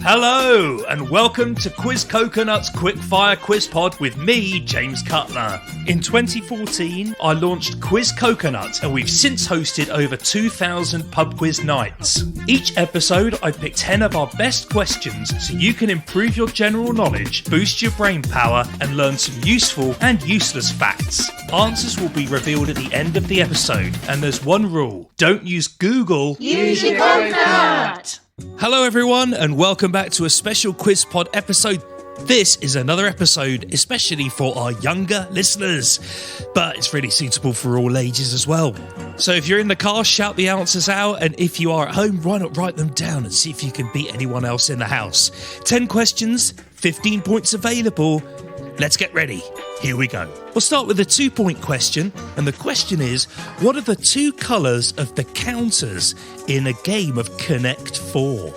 Hello, and welcome to Quiz Coconut's Quickfire Quiz Pod with me, James Cutler. In 2014, I launched Quiz Coconut, and we've since hosted over 2,000 pub quiz nights. Each episode, I pick 10 of our best questions so you can improve your general knowledge, boost your brain power, and learn some useful and useless facts. Answers will be revealed at the end of the episode, and there's one rule: don't use Google. Use your coconut! Hello everyone, and welcome back to a special Quiz Pod episode. This is another episode especially for our younger listeners, but it's really suitable for all ages as well. So if you're in the car, shout the answers out, and if you are at home, why not write them down and see if you can beat anyone else in the house. 10 questions, 15 points available. Let's get ready. Here we go. We'll start with a 2-point question, and the question is, what are the two colours of the counters in a game of Connect 4?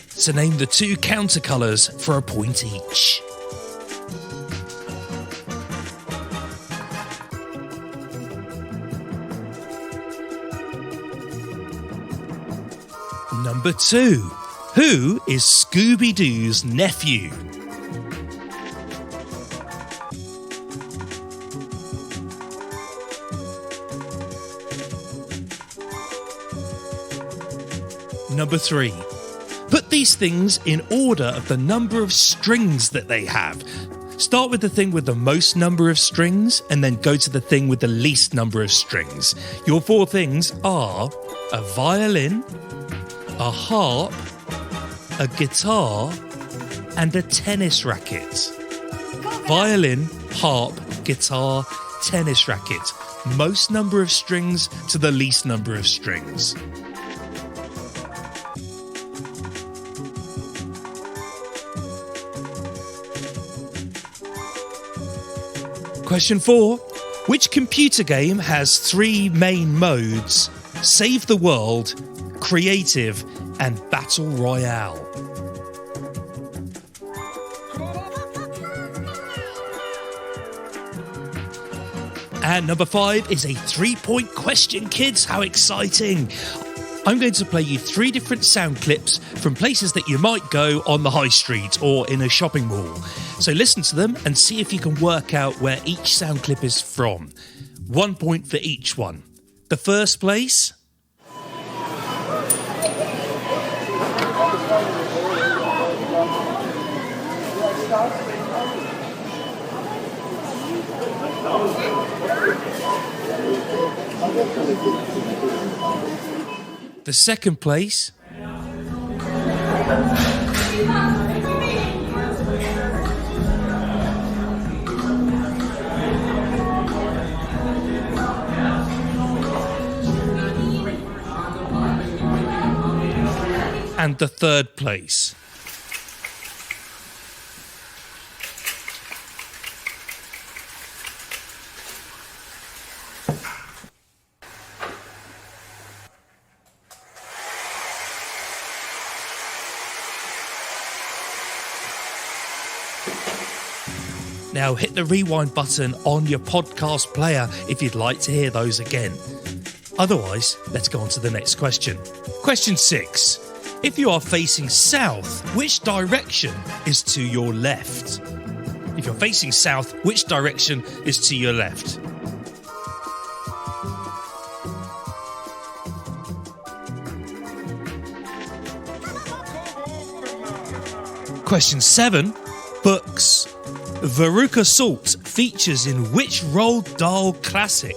So name the two counter colours for a point each. Number 2. Who is Scooby-Doo's nephew? Number 3. Put these things in order of the number of strings that they have. Start with the thing with the most number of strings and then go to the thing with the least number of strings. Your 4 things are a violin, a harp, a guitar, and a tennis racket. Violin, harp, guitar, tennis racket. Most number of strings to the least number of strings. Question 4. Which computer game has 3 main modes: Save the World, Creative, and Battle Royale? And number 5 is a 3-point question, kids. How exciting! I'm going to play you 3 different sound clips from places that you might go on the high street or in a shopping mall. So listen to them and see if you can work out where each sound clip is from. 1 point for each one. The first place. The second place. And the third place. Now hit the rewind button on your podcast player if you'd like to hear those again. Otherwise, let's go on to the next question. Question 6. If you are facing south, which direction is to your left? If you're facing south, which direction is to your left? Question 7. Books. Veruca Salt features in which Roald Dahl classic?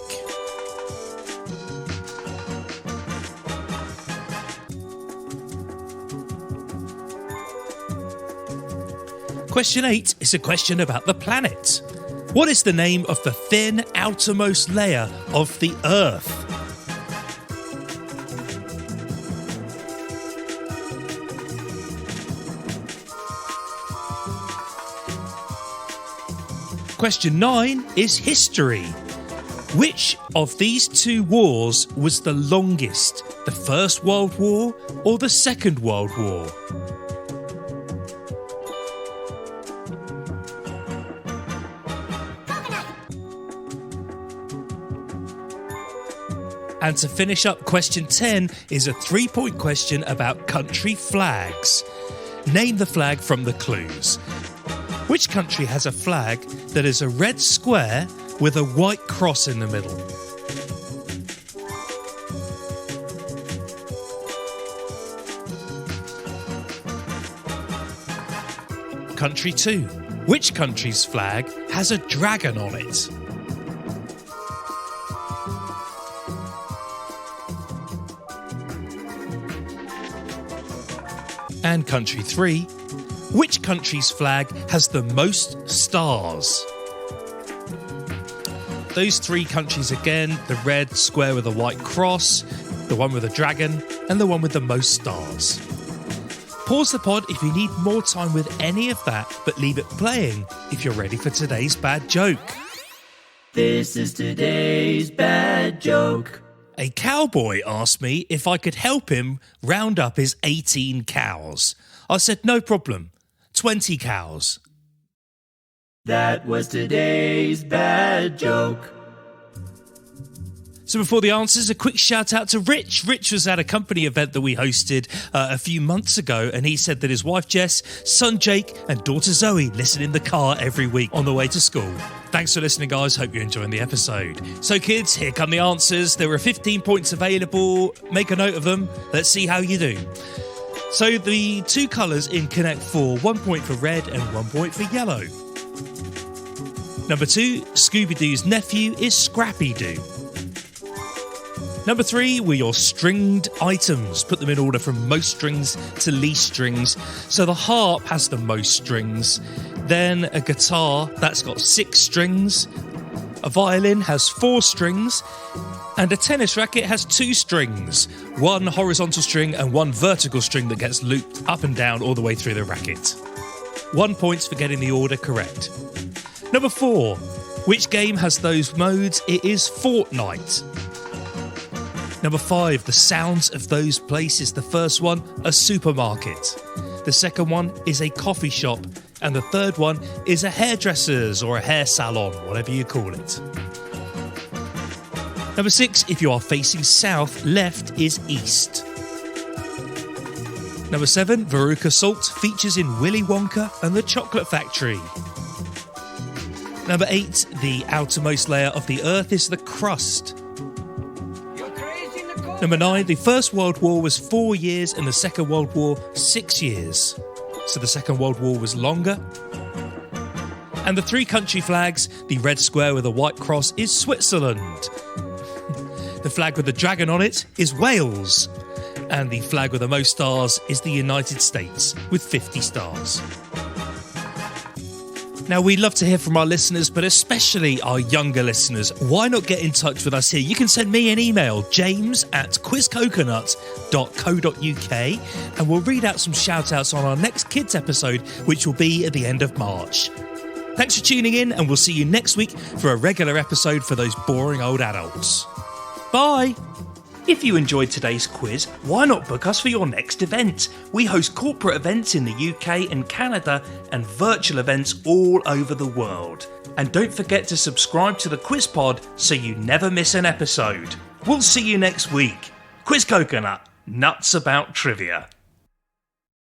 Question 8 is a question about the planet. What is the name of the thin outermost layer of the Earth? Question 9 is history. Which of these 2 wars was the longest? The First World War or the Second World War? And to finish up, question 10 is a 3-point question about country flags. Name the flag from the clues. Which country has a flag that is a red square with a white cross in the middle? Country 2. Which country's flag has a dragon on it? And country 3. Which country's flag has the most stars? Those 3 countries again, the red square with a white cross, the one with a dragon, and the one with the most stars. Pause the pod if you need more time with any of that, but leave it playing if you're ready for today's bad joke. This is today's bad joke. A cowboy asked me if I could help him round up his 18 cows. I said, no problem, 20 cows. That was today's bad joke. So before the answers, a quick shout out to Rich. Rich was at a company event that we hosted a few months ago, and he said that his wife Jess, son Jake, and daughter Zoe listen in the car every week on the way to school. Thanks for listening, guys. Hope you're enjoying the episode. So kids, here come the answers. There are 15 points available. Make a note of them. Let's see how you do. So the 2 colours in Connect 4, 1 point for red and 1 point for yellow. Number 2, Scooby-Doo's nephew is Scrappy-Doo. Number 3 were your stringed items. Put them in order from most strings to least strings. So the harp has the most strings. Then a guitar, that's got 6 strings. A violin has 4 strings. And a tennis racket has 2 strings. 1 horizontal string and 1 vertical string that gets looped up and down all the way through the racket. 1 point for getting the order correct. Number 4. Which game has those modes? It is Fortnite. Number 5, the sounds of those places. The first one, a supermarket. The second one is a coffee shop. And the third one is a hairdresser's or a hair salon, whatever you call it. Number 6, if you are facing south, left is east. Number 7, Veruca Salt features in Willy Wonka and the Chocolate Factory. Number 8, the outermost layer of the earth is the crust. Number 9, the First World War was 4 years and the Second World War 6 years. So the Second World War was longer. And the 3 country flags, the red square with a white cross is Switzerland. The flag with the dragon on it is Wales. And the flag with the most stars is the United States with 50 stars. Now, we love to hear from our listeners, but especially our younger listeners. Why not get in touch with us here? You can send me an email, james@quizcoconut.co.uk, and we'll read out some shout-outs on our next kids episode, which will be at the end of March. Thanks for tuning in, and we'll see you next week for a regular episode for those boring old adults. Bye! If you enjoyed today's quiz, why not book us for your next event? We host corporate events in the UK and Canada and virtual events all over the world. And don't forget to subscribe to the Quiz Pod so you never miss an episode. We'll see you next week. Quiz Coconut, nuts about trivia.